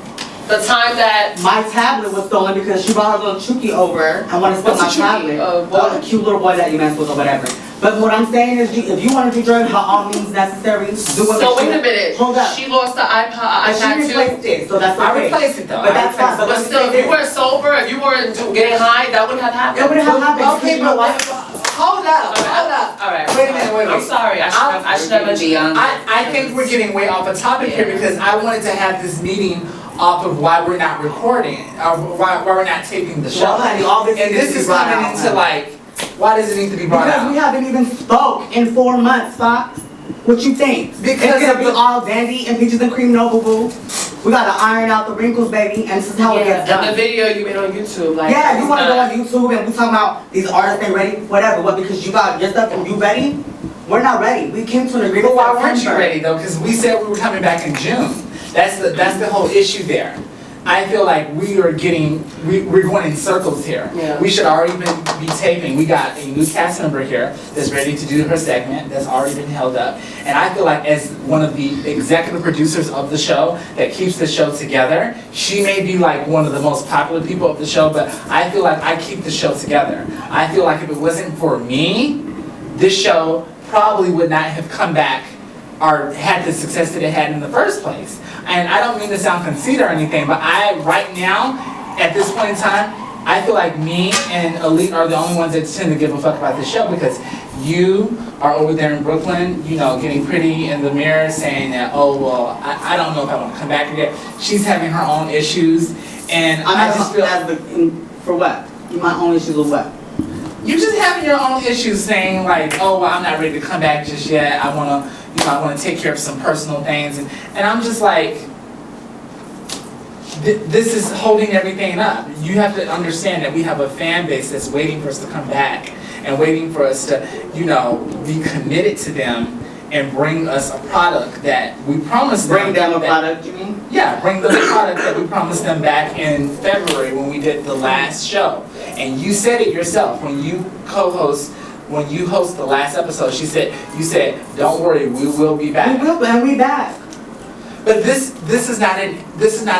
the time that My tablet was stolen because she brought her little Chucky over and wanted to steal What's my a Chucky? tablet. What? A cute little boy that you messed with or whatever. But what I'm saying is, if you want to do drugs, by all means necessary, do what So you wait a should. minute, Hold up. she lost the iPad And she too? replaced it, so that's okay. I replaced it though. But that's fine. But let me still, say if you this. weren't sober, if you weren't getting high, that wouldn't have happened. It wouldn't have happened. Okay, You know but what? hold up, hold up. Alright. Wait a minute, wait. I'm sorry, I should have mentioned Beyond. I think we're getting way off the topic here because I wanted to have this meeting off of why we're not recording, or why we're not taping the show. Well, honey, all this And needs this to be is brought coming out, into honey. like, why does it need to be brought Because we out? haven't even spoke in 4 months, Fox. What you think? Because it's gonna of be the- all dandy and peaches and cream, no boo-boo. We gotta iron out the wrinkles, baby, and this is how it gets And the done. video you made on YouTube, like. Yeah, you wanna go uh, on YouTube and we talking about these artists ain't ready, whatever, what, because you got your stuff and you ready? We're not ready. We came to an agreement. But why weren't you September. ready though? Because we said we were coming back in June. That's the whole issue there. I feel like we're going in circles here. Yeah. We should already be taping. We got a new cast member here that's ready to do her segment that's already been held up. And I feel like as one of the executive producers of the show that keeps the show together, she may be like one of the most popular people of the show, but I feel like I keep the show together. I feel like if it wasn't for me, this show probably would not have come back or had the success that it had in the first place. And I don't mean to sound conceited or anything, but right now, at this point in time, I feel like me and Elite are the only ones that tend to give a fuck about this show because you are over there in Brooklyn, you know, getting pretty in the mirror saying that, oh, well, I don't know if I want to come back again. She's having her own issues, and I just feel... For what? My own issues with what? You're just having your own issues saying like, oh, well, I'm not ready to come back just yet. I want to take care of some personal things. And I'm just like, this is holding everything up. You have to understand that we have a fan base that's waiting for us to come back and waiting for us to, you know, be committed to them and bring us a product that we promised them. Bring them a product, you mean? Yeah, bring them a product that we promised them back in February when we did the last show. And you said it yourself when you host the last episode. You said, don't worry, we will be back. We will, and we back. But this is not a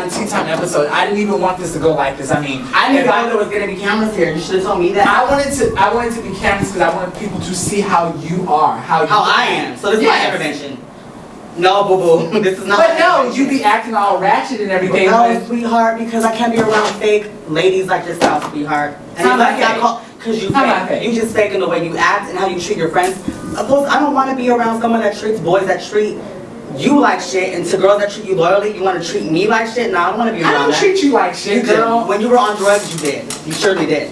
tea time episode. I didn't even want this to go like this. I mean, I didn't know there was gonna be cameras here. You should have told me that. I wanted to be cameras because I wanted people to see how you are, how I am. So this is my intervention. No, boo boo. This is not. But no, you be acting all ratchet and everything. No, sweetheart, because I can't be around fake ladies like yourself, sweetheart. And How am I fake? Because you How am I fake. fake? You just fake in the way you act and how you treat your friends. Of course, I don't want to be around someone that treats boys that treat you like shit, and to girls that treat you loyally, you want to treat me like shit? No, I don't want to be around that. I don't treat you like shit, You did. girl. When you were on drugs, you did. You surely did.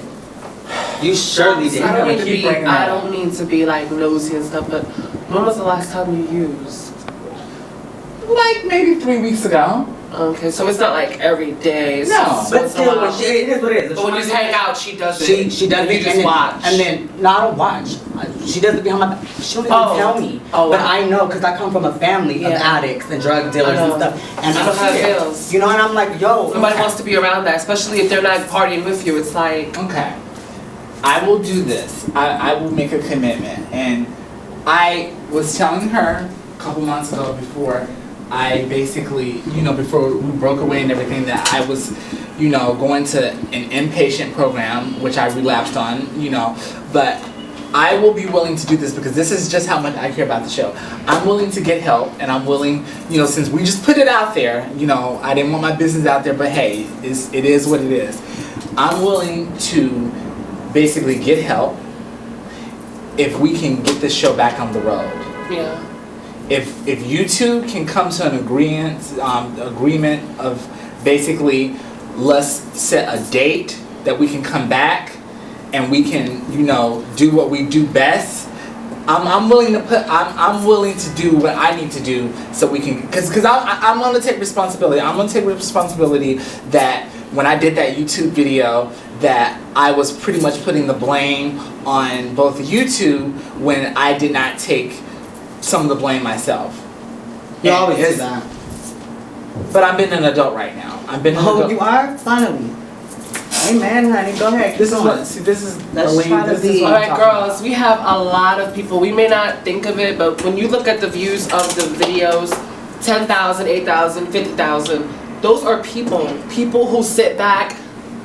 You surely did. I don't mean to be like nosy and stuff, but when was the last time you used? Like maybe 3 weeks ago. Okay, so it's not like every day. No, but still, it is what it is. But when you hang out, she does it. She does and it. you just watch. And then, no, I don't watch. She does it behind my back. She don't even tell me. Oh, but wow. I know because I come from a family of addicts and drug dealers and stuff. And I know how it feels. You know, and I'm like, yo. Nobody wants to be around that, especially if they're not partying with you. It's like, okay, I will do this. I will make a commitment. And I was telling her a couple months ago before I basically, before we broke away and everything, that I was, going to an inpatient program, which I relapsed on, but I will be willing to do this because this is just how much I care about the show. I'm willing to get help, and I'm willing, since we just put it out there, I didn't want my business out there, but hey, it is what it is. I'm willing to basically get help if we can get this show back on the road. yeah. If you two can come to an agreement of basically let's set a date that we can come back and we can do what we do best. I'm willing to do what I need to do so we can because I'm going to take responsibility. I'm going to take responsibility that when I did that YouTube video that I was pretty much putting the blame on both YouTube when I did not take some of the blame myself. You always do that. But I've been an adult right now. I've been an adult. You are? Finally. Amen, honey. Go ahead. This is Let's try to be. All right, girls, we have a lot of people. We may not think of it, but when you look at the views of the videos, 10,000, 8,000, 50,000, those are people who sit back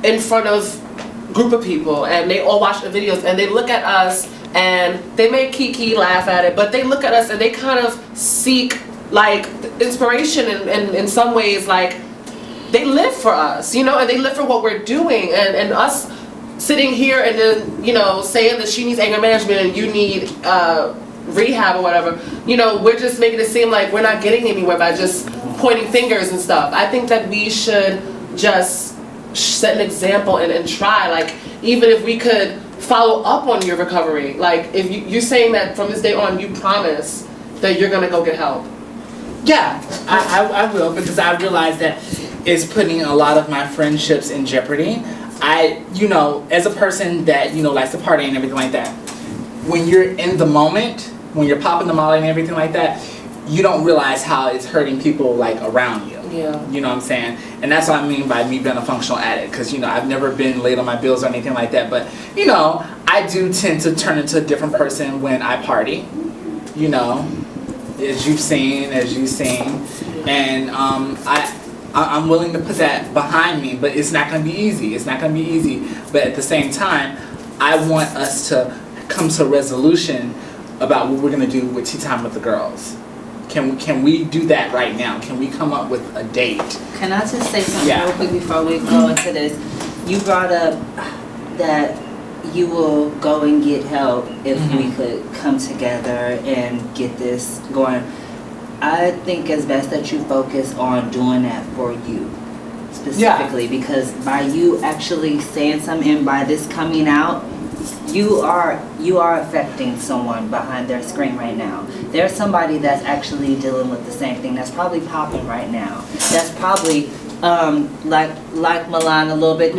in front of a group of people and they all watch the videos and they look at us and they may kiki laugh at it, but they look at us and they kind of seek like inspiration and in some ways like they live for us, and they live for what we're doing and us sitting here and then saying that she needs anger management and you need rehab or whatever, we're just making it seem like we're not getting anywhere by just pointing fingers and stuff. I think that we should just set an example and try, like even if we could follow up on your recovery, like if you're saying that from this day on you promise that you're gonna go get help. Yeah, I will, because I realize that it's putting a lot of my friendships in jeopardy. As a person that likes to party and everything like that, when you're in the moment, when you're popping the molly and everything like that, you don't realize how it's hurting people like around you. Yeah. You know what I'm saying? And that's what I mean by me being a functional addict, because I've never been late on my bills or anything like that, but I do tend to turn into a different person when I party, as you've seen, and I'm willing to put that behind me, but it's not going to be easy. But at the same time, I want us to come to a resolution about what we're going to do with Tea Time with the Girls. Can we do that right now? Can we come up with a date? Can I just say something real quick before we go into this? You brought up that you will go and get help if we could come together and get this going. I think it's best that you focus on doing that for you specifically, because by you actually saying something and by this coming out, you are affecting someone behind their screen right now. There's somebody that's actually dealing with the same thing that's probably popping right now. That's probably like Milan a little bit,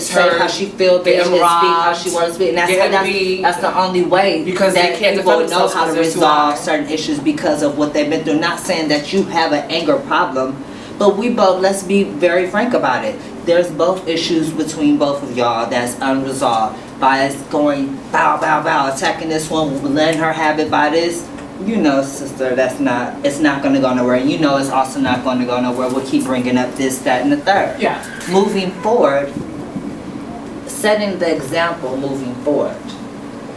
say how she feels, speak how she wants to speak, and that's the only way because that they can't people defend know how to themselves resolve certain issues because of what they've been through. Not saying that you have an anger problem, but we both, let's be very frank about it. There's both issues between both of y'all that's unresolved. By us going bow, bow, bow, attacking this one, letting her have it by this, sister, it's not going to go nowhere. It's also not going to go nowhere. We'll keep bringing up this, that, and the third. Yeah. Moving forward, setting the example moving forward,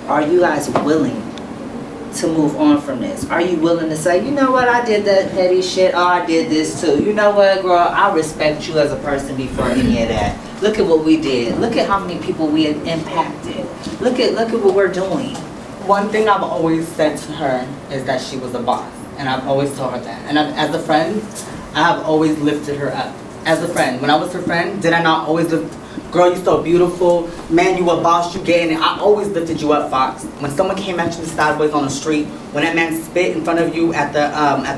are you guys willing to move on from this? Are you willing to say, you know what, I did that petty shit, oh, I did this too. You know what, girl, I respect you as a person before any of that. Look at what we did. Look at how many people we have impacted. Look at what we're doing. One thing I've always said to her is that she was a boss. And I've always told her that. And as a friend, I have always lifted her up. As a friend. When I was her friend, did I not always lift? Girl, you so beautiful. Man, you a boss, you getting it. I always lifted you up, Fox. When someone came at you sideways on the street, when that man spit in front of you at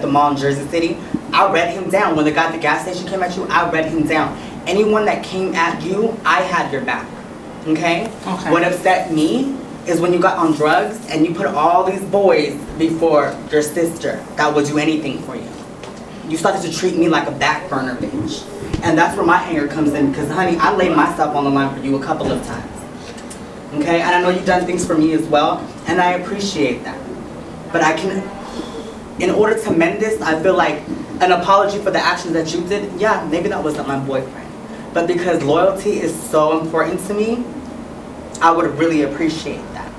the mall in Jersey City, I read him down. When the guy at the gas station came at you, I read him down. Anyone that came at you, I had your back. Okay? What upset me is when you got on drugs and you put all these boys before your sister that would do anything for you. You started to treat me like a back burner bitch. And that's where my anger comes in, because honey, I laid myself on the line for you a couple of times. Okay? And I know you've done things for me as well, and I appreciate that. But I can, in order to mend this, I feel like an apology for the actions that you did, yeah, maybe that wasn't my boyfriend. But because loyalty is so important to me, I would really appreciate that.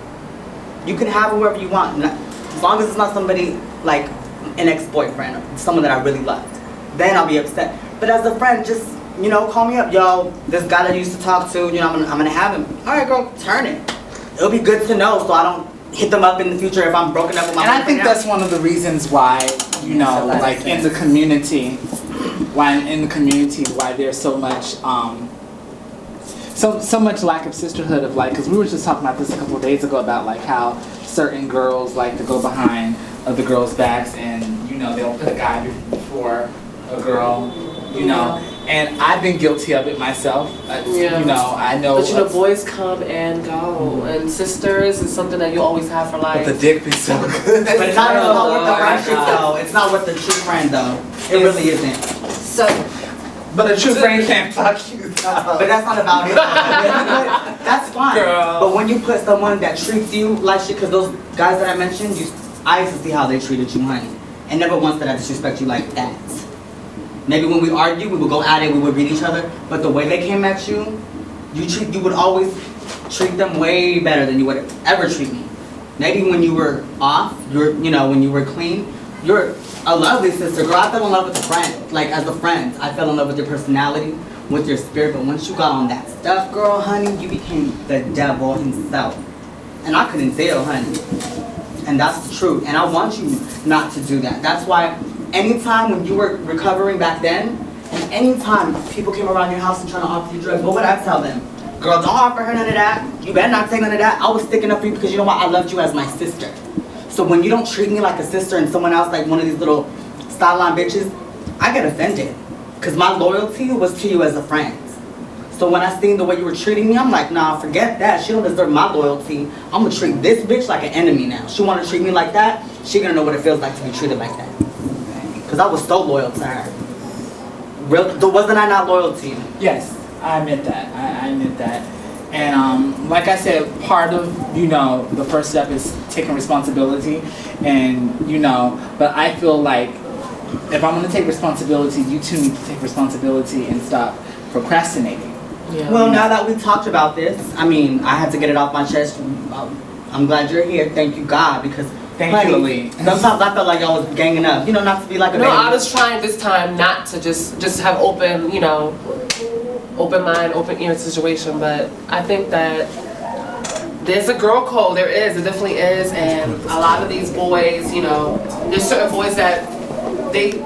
You can have whoever you want, as long as it's not somebody like an ex-boyfriend or someone that I really loved. Then I'll be upset. But as a friend, just, you know, call me up. Yo, this guy that you used to talk to, you know, I'm gonna have him. All right, girl, turn it. It'll be good to know so I don't hit them up in the future if I'm broken up with my And I think boyfriend that's one of the reasons why, you know, like in the community, why there's so much, so much lack of sisterhood of like, because we were just talking about this a couple of days ago about like how certain girls like to go behind other girls' backs and, you know, they'll put a guy before a girl, you know. And I've been guilty of it myself. You know, I know. But you know, boys come and go, and sisters is something that you always have for life. But the dick be so good. But it's not worth the friendship though. It's not worth the true friend though. It really isn't. So. But a true friend can't fuck you though. But that's not about it. That's fine. Girl. But when you put someone that treats you like shit, because those guys that I mentioned, I used to see how they treated you, honey. And never once did I disrespect you like that. Maybe when we argue, we would go at it, we would beat each other. But the way they came at you, you would always treat them way better than you would ever treat me. Maybe when you were off, when you were clean, you're a lovely sister. Girl, I fell in love with a friend. Like, as a friend, I fell in love with your personality, with your spirit. But once you got on that stuff, girl, honey, you became the devil himself. And I couldn't deal, honey. And that's the truth. And I want you not to do that. That's why anytime when you were recovering back then, and anytime people came around your house and trying to offer you drugs, what would I tell them? Girl, don't offer her none of that. You better not take none of that. I was sticking up for you because you know what? I loved you as my sister. So when you don't treat me like a sister and someone else like one of these little sideline bitches, I get offended. Because my loyalty was to you as a friend. So when I seen the way you were treating me, I'm like, nah, forget that. She don't deserve my loyalty. I'm going to treat this bitch like an enemy now. She want to treat me like that, she going to know what it feels like to be treated like that. Because I was so loyal to her. Wasn't I not loyal to you? Yes, I admit that. I admit that. And like I said, part of, you know, the first step is taking responsibility. And, you know, but I feel like if I'm going to take responsibility, you two need to take responsibility and stop procrastinating. Yeah. Well, now that we talked about this, I mean, I had to get it off my chest. I'm glad you're here. Thank you, God, because Thank you, Lee. Sometimes I felt like y'all was ganging up. You know, not to be like a baby. I was trying this time not to just have open, you know, open mind, open ear situation. But I think that there's a girl code. There definitely is. And a lot of these boys, you know, there's certain boys that they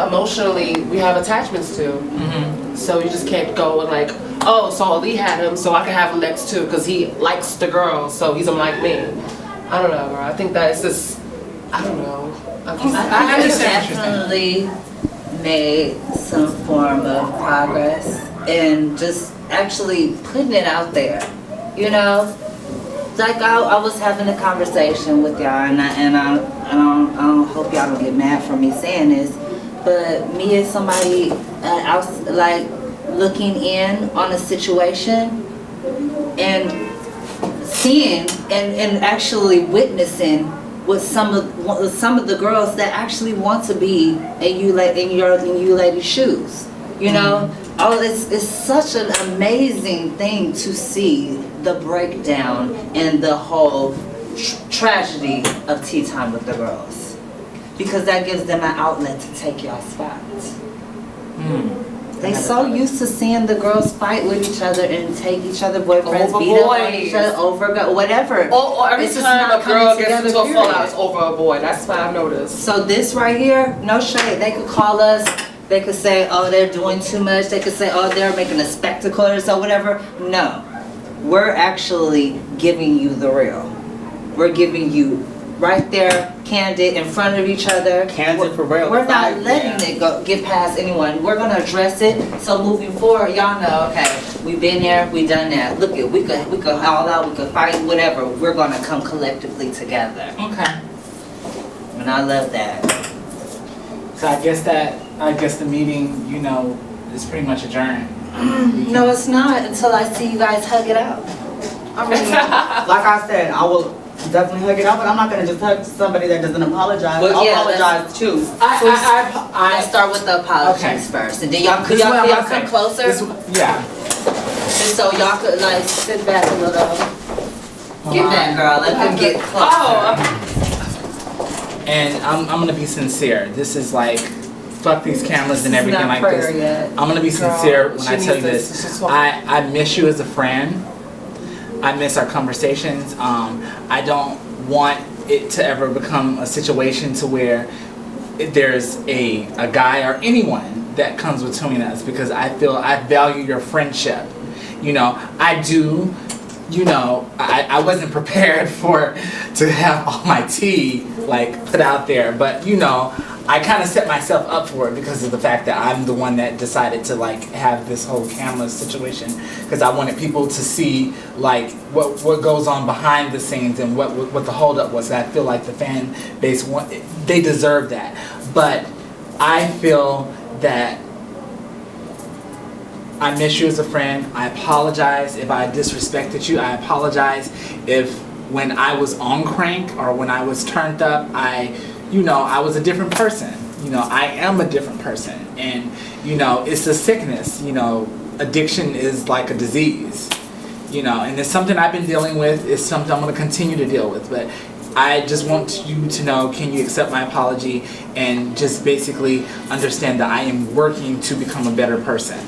emotionally we have attachments to. Mm-hmm. So you just can't go and like, oh, so Ali had him, so I can have him next too, because he likes the girl, so he's like me. I don't know, bro. I think that it's just, I don't know. I understand. Definitely made some form of progress and just actually putting it out there, you know. Like I was having a conversation with y'all, and I don't hope y'all don't get mad for me saying this, but me as somebody, I was like looking in on a situation and seeing and actually witnessing with some of the girls that actually want to be in you ladies' shoes, you know. Oh, it's such an amazing thing to see the breakdown and the whole tragedy of tea time with the girls, because that gives them an outlet to take y'all spots. They so used to seeing the girls fight with each other and take each other boyfriends, beat up on each other, whatever. Or every time a girl gets into a fallout, it's over a boy. That's what I've noticed. So this right here, no shade. They could call us. They could say, oh, they're doing too much. They could say, oh, they're making a spectacle or so, whatever. No, we're actually giving you the real. We're giving you right there, candid, in front of each other. Candid for real. We're not letting it get past anyone. We're gonna address it. So moving forward, y'all know, okay, we've been there, we done that. Look it, we could all out, we could fight, whatever. We're gonna come collectively together. Okay. And I love that. So I guess the meeting, you know, is pretty much adjourned. No, it's not until I see you guys hug it out. I mean, like I said, I will definitely hug it out, but I'm not gonna just hug somebody that doesn't apologize. Well, I'll yeah, apologize too. Let's start with the apologies first, and then y'all come closer. Yeah. And so y'all could like sit back a little. Get that girl. Let them get closer. Oh. And I'm gonna be sincere. This is like, fuck these cameras and everything like this. Yet. I'm gonna be sincere when I tell you this. I miss you as a friend. I miss our conversations. I don't want it to ever become a situation to where there's a guy or anyone that comes between us, because I feel I value your friendship. You know, I do. You know, I wasn't prepared to have all my tea like put out there, but you know, I kind of set myself up for it because of the fact that I'm the one that decided to like have this whole camera situation, because I wanted people to see like what goes on behind the scenes and what the holdup was. I feel like the fan base they deserve that, but I feel that I miss you as a friend. I apologize if I disrespected you. I apologize if when I was on crank or when I was turned up, I was a different person. You know, I am a different person. And, you know, it's a sickness. You know, addiction is like a disease. You know, and it's something I've been dealing with. It's something I'm going to continue to deal with. But I just want you to know, can you accept my apology and just basically understand that I am working to become a better person.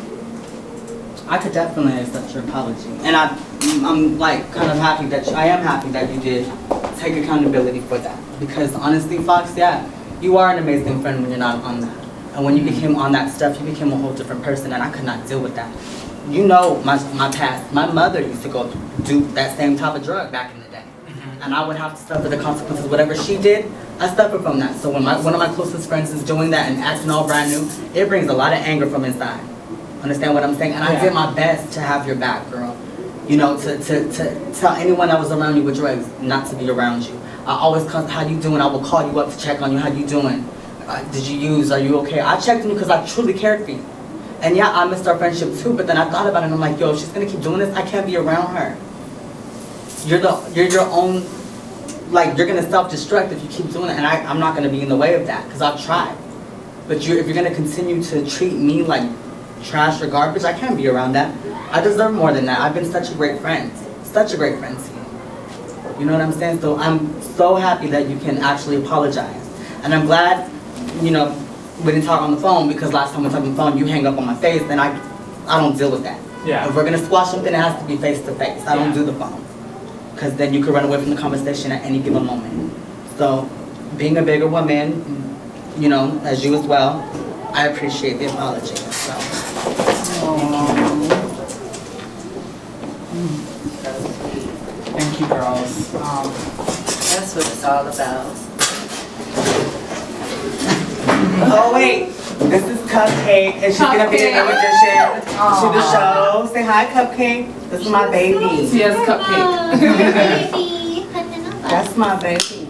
I could definitely accept your apology, and I'm like kind of happy I am happy that you did take accountability for that, because honestly, Fox, yeah, you are an amazing friend when you're not on that, and when you became on that stuff, you became a whole different person, and I could not deal with that. You know my past. My mother used to go do that same type of drug back in the day, and I would have to suffer the consequences. Whatever she did, I suffered from that. So when one of my closest friends is doing that and acting all brand new, it brings a lot of anger from inside. Understand what I'm saying? And I did my best to have your back, girl. You know, to tell anyone that was around you with drugs not to be around you. I always come, how you doing? I will call you up to check on you. How you doing? Did you use? Are you okay? I checked on you because I truly cared for you. And yeah, I missed our friendship too, but then I thought about it and I'm like, yo, if she's gonna keep doing this, I can't be around her. You're your own, like, you're gonna self-destruct if you keep doing it, and I'm not gonna be in the way of that, because I've tried. But if you're gonna continue to treat me like trash or garbage, I can't be around that. I deserve more than that. I've been such a great friend to you. You know what I'm saying? So I'm so happy that you can actually apologize. And I'm glad, you know, we didn't talk on the phone, because last time we talked on the phone, you hang up on my face, and I don't deal with that. Yeah. If we're gonna squash something, it has to be face to face. I don't do the phone, because then you could run away from the conversation at any given moment. So being a bigger woman, you know, as you as well, I appreciate the apology. So. Thank you, girls. That's what it's all about. Oh wait, this is Cupcake, and she's gonna be a new addition to the show. Say hi, Cupcake. This is my baby. Yes, Cupcake. That's my baby.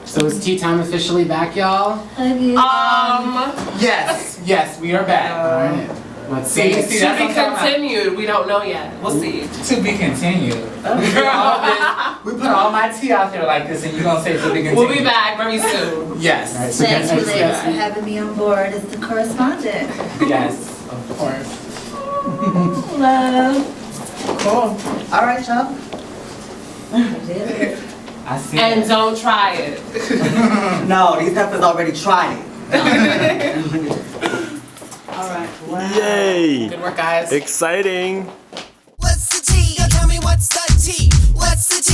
So is tea time officially back, y'all? Yes, we are back. Let's see. To be continued. We don't know yet. We'll see. To be continued. We put all my tea out there like this, and you're gonna say to be continued. We'll be back very soon. Yes. Right, so Thank you, guys, ladies, for having me on board as the correspondent. Yes, of course. Love. Cool. All right, y'all. I see. And don't try it. No, these peppers already tried it. All right. Wow. Yay! Good work, guys. Exciting. What's the tea? Tell me what's the tea? What's the tea?